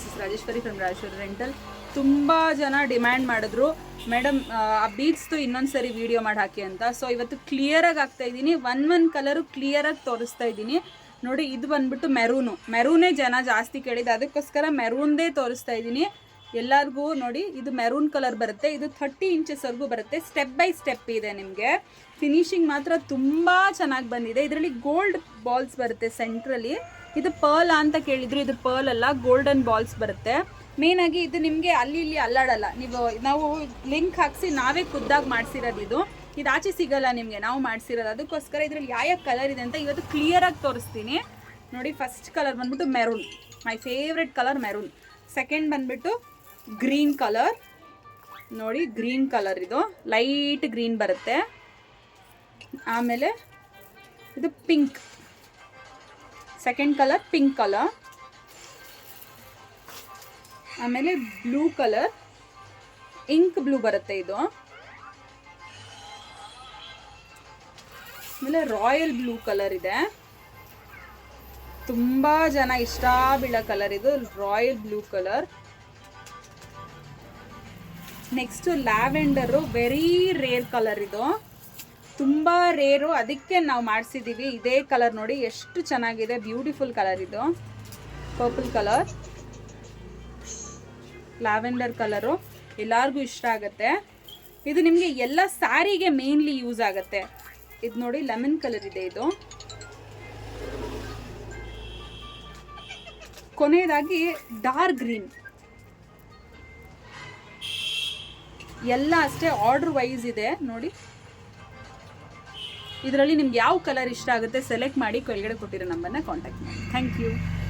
This is Rajeshwari from Rajeshwari rental. ತುಂಬ ಜನ demand ಮಾಡಿದ್ರು ಮೇಡಮ್ ಆ ಬೀಡ್ಸ್ದು ಇನ್ನೊಂದ್ಸರಿ ವಿಡಿಯೋ ಮಾಡಿ ಹಾಕಿ ಅಂತ. ಸೊ ಇವತ್ತು ಕ್ಲಿಯರಾಗಿ ಹಾಕ್ತಾ ಇದ್ದೀನಿ. ಒನ್ ಕಲರು ಕ್ಲಿಯರಾಗಿ ತೋರಿಸ್ತಾ ಇದ್ದೀನಿ ನೋಡಿ. ಇದು ಬಂದ್ಬಿಟ್ಟು ಮೆರೂನೇ ಜನ ಜಾಸ್ತಿ ಕೇಳಿದ್ದು, ಅದಕ್ಕೋಸ್ಕರ ಮೆರೂನ್ದೇ ತೋರಿಸ್ತಾ ಇದ್ದೀನಿ ಎಲ್ಲರಿಗೂ. ನೋಡಿ ಇದು ಮೆರೂನ್ ಕಲರ್ ಬರುತ್ತೆ, ಇದು 30 ಇಂಚಸ್ವರೆಗೂ ಬರುತ್ತೆ. ಸ್ಟೆಪ್ ಬೈ ಸ್ಟೆಪ್ ಇದೆ ನಿಮಗೆ. ಫಿನಿಶಿಂಗ್ ಮಾತ್ರ ತುಂಬ ಚೆನ್ನಾಗಿ ಬಂದಿದೆ. ಇದರಲ್ಲಿ ಗೋಲ್ಡ್ ಬಾಲ್ಸ್ ಬರುತ್ತೆ ಸೆಂಟ್ರಲ್ಲಿ. ಇದು ಪರ್ಲ್ ಅಂತ ಕೇಳಿದ್ರು, ಇದು ಪರ್ಲ್ ಅಲ್ಲ, ಗೋಲ್ಡನ್ ಬಾಲ್ಸ್ ಬರುತ್ತೆ. ಮೇಯ್ನಾಗಿ ಇದು ನಿಮಗೆ ಅಲ್ಲಿ ಇಲ್ಲಿ ಅಲ್ಲಾಡಲ್ಲ. ನಾವು ಲಿಂಕ್ ಹಾಕಿಸಿ ನಾವೇ ಖುದ್ದಾಗಿ ಮಾಡಿಸಿರೋದು ಇದು ಆಚೆ ಸಿಗಲ್ಲ ನಿಮಗೆ, ನಾವು ಮಾಡಿಸಿರೋದು. ಅದಕ್ಕೋಸ್ಕರ ಇದರಲ್ಲಿ ಯಾವ ಕಲರ್ ಇದೆ ಅಂತ ಇವತ್ತು ಕ್ಲಿಯರಾಗಿ ತೋರಿಸ್ತೀನಿ ನೋಡಿ. ಫಸ್ಟ್ ಕಲರ್ ಬಂದ್ಬಿಟ್ಟು maroon, my favourite colour maroon. Second ಬಂದ್ಬಿಟ್ಟು ಗ್ರೀನ್ ಕಲರ್ ನೋಡಿ, ಗ್ರೀನ್ ಕಲರ್, ಇದು ಲೈಟ್ ಗ್ರೀನ್ ಬರುತ್ತೆ. ಆಮೇಲೆ ಇದು pink, second colour pink colour. ಆಮೇಲೆ ಬ್ಲೂ ಕಲರ್, ಇಂಕ್ ಬ್ಲೂ ಬರುತ್ತೆ ಇದು. ಆಮೇಲೆ ರಾಯಲ್ ಬ್ಲೂ ಕಲರ್ ಇದೆ, ತುಂಬ ಜನ ಇಷ್ಟ ಬೀಳೋ ಕಲರ್ ಇದು, royal blue colour. Next lavender, very rare colour ಇದು, ತುಂಬ ರೇರು, ಅದಕ್ಕೆ ನಾವು ಮಾಡಿಸಿದ್ದೀವಿ. ಇದೇ ಕಲರ್ ನೋಡಿ ಎಷ್ಟು ಚೆನ್ನಾಗಿದೆ, ಬ್ಯೂಟಿಫುಲ್ ಕಲರ್ ಇದು. ಪರ್ಪಲ್ ಕಲರ್, ಲ್ಯಾವೆಂಡರ್ ಕಲರು ಎಲ್ಲರಿಗೂ ಇಷ್ಟ ಆಗುತ್ತೆ. ಇದು ನಿಮಗೆ ಎಲ್ಲ ಸ್ಯಾರಿಗೆ ಮೇನ್ಲಿ ಯೂಸ್ ಆಗುತ್ತೆ. ಇದು ನೋಡಿ ಲೆಮನ್ ಕಲರ್ ಇದೆ ಇದು. ಕೊನೆಯದಾಗಿ ಡಾರ್ಕ್ ಗ್ರೀನ್, ಎಲ್ಲ ಅಷ್ಟೇ ಆರ್ಡರ್ ವೈಸ್ ಇದೆ ನೋಡಿ. ಇದರಲ್ಲಿ ನಿಮ್ಗೆ ಯಾವ ಕಲರ್ ಇಷ್ಟ ಆಗುತ್ತೆ ಸೆಲೆಕ್ಟ್ ಮಾಡಿ ಕೆಳಗಡೆ ಕೊಟ್ಟಿರೋ ನಂಬರ್ನ ಕಾಂಟ್ಯಾಕ್ಟ್ ಮಾಡಿ. Thank you.